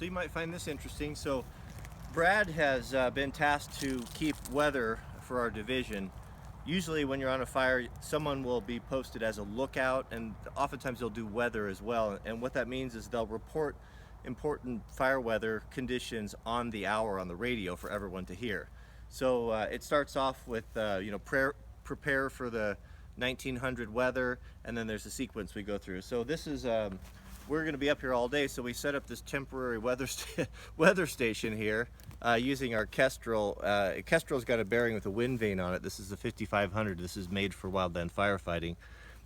So you might find this interesting. So Brad has been tasked to keep weather for our division. Usually when you're on a fire, someone will be posted as a lookout, and oftentimes they'll do weather as well. And what that means is they'll report important fire weather conditions on the hour on the radio for everyone to hear. So it starts off with prepare for the 1900 weather, and then there's a sequence we go through. So this is we're going to be up here all day, so we set up this temporary weather station here using our Kestrel. Kestrel's got a bearing with a wind vane on it. This is the 5500. This is made for wildland firefighting.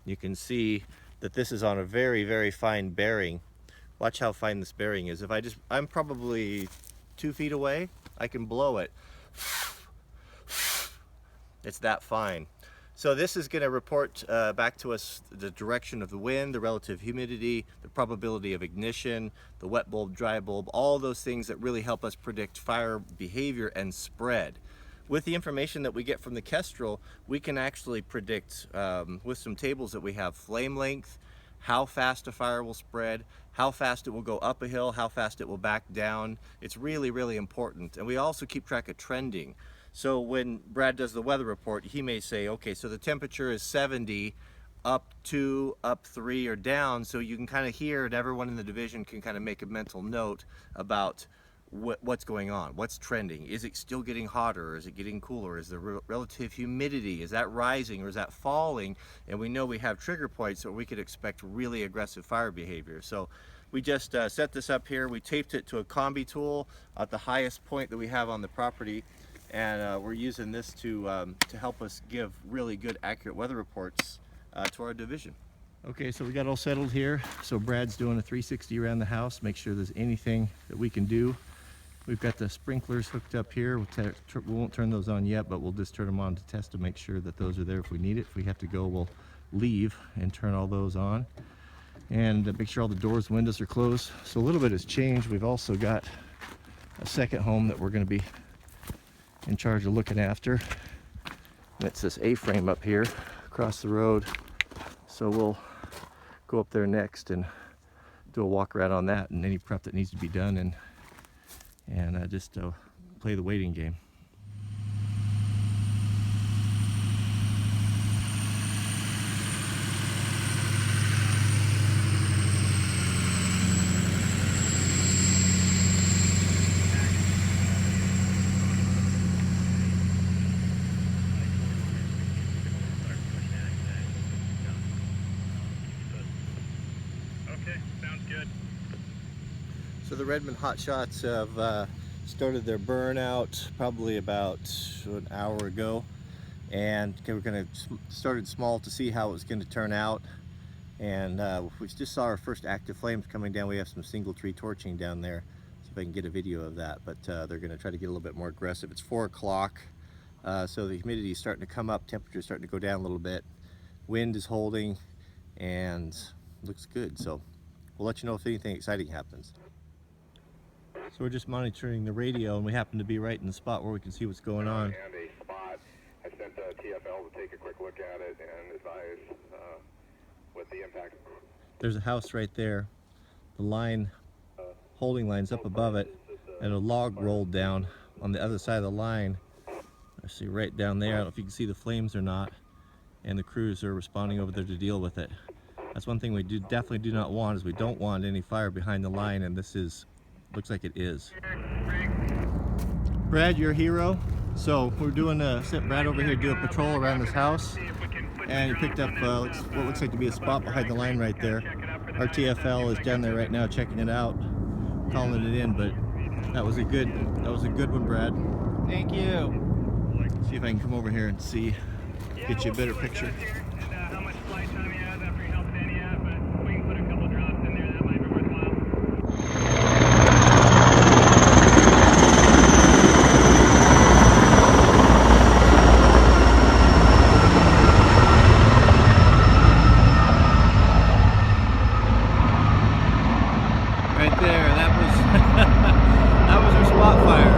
You can see that this is on a very, very fine bearing. Watch how fine this bearing is. I'm probably 2 feet away, I can blow it. It's that fine. So this is going to report back to us the direction of the wind, the relative humidity, the probability of ignition, the wet bulb, dry bulb, all those things that really help us predict fire behavior and spread. With the information that we get from the Kestrel, we can actually predict with some tables that we have flame length, how fast a fire will spread, how fast it will go up a hill, how fast it will back down. It's really, really important. And we also keep track of trending. So when Brad does the weather report, he may say, okay, so the temperature is 70, up 2, up 3, or down. So you can kind of hear, and everyone in the division can kind of make a mental note about what's going on, what's trending. Is it still getting hotter, or is it getting cooler? Is the relative humidity, is that rising or is that falling? And we know we have trigger points so we could expect really aggressive fire behavior. So we just set this up here. We taped it to a combi tool at the highest point that we have on the property, and we're using this to help us give really good, accurate weather reports to our division. Okay, so we got all settled here. So Brad's doing a 360 around the house, make sure there's anything that we can do. We've got the sprinklers hooked up here. We won't turn those on yet, but we'll just turn them on to test to make sure that those are there if we need it. If we have to go, we'll leave and turn all those on. And make sure all the doors and windows are closed. So a little bit has changed. We've also got a second home that we're going to be in charge of looking after. That's this A-frame up here across the road. So we'll go up there next and do a walk around on that and any prep that needs to be done, and just play the waiting game. Okay, sounds good. So the Redmond Hotshots have started their burnout probably about an hour ago, and we're going to started small to see how it was going to turn out, and we just saw our first active flames coming down. We have some single tree torching down there. See if I can get a video of that, but they're going to try to get a little bit more aggressive. It's 4 o'clock, so the humidity is starting to come up, temperature is starting to go down a little bit, wind is holding, and looks good. So we'll let you know if anything exciting happens. So we're just monitoring the radio, and we happen to be right in the spot where we can see what's going on. And a spot. I sent TFL to take a quick look at it and advise what the impact. There's a house right there. The line, holding line's up above it, and a log rolled down on the other side of the line. Actually right down there. I don't know if you can see the flames or not. And the crews are responding over there to deal with it. That's one thing we definitely do not want, is we don't want any fire behind the line, and this looks like it is. Brad, you're a hero. So we're doing sent Brad over here to do a patrol around this house, and he picked up what looks like to be a spot behind the line right there. Our TFL is down there right now checking it out, calling it in, but that was a good one, Brad. Thank you. See if I can come over here and get you a better picture. How much flight time he has after he helped Danny out, but we can put a couple drops in there, that might be worthwhile. Right there, that was our spot fire.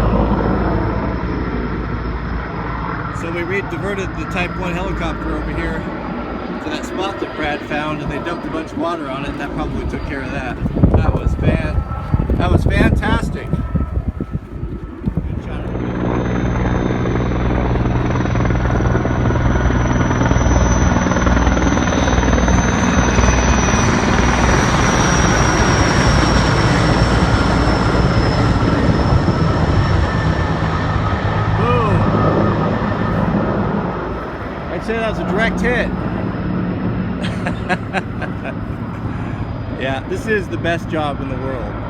So we diverted the Type 1 helicopter over here to that spot that Brad found, and they dumped a bunch of water on it, and that probably took care of that. That was fantastic. That was fantastic. I'd say that was a direct hit. Yeah, this is the best job in the world.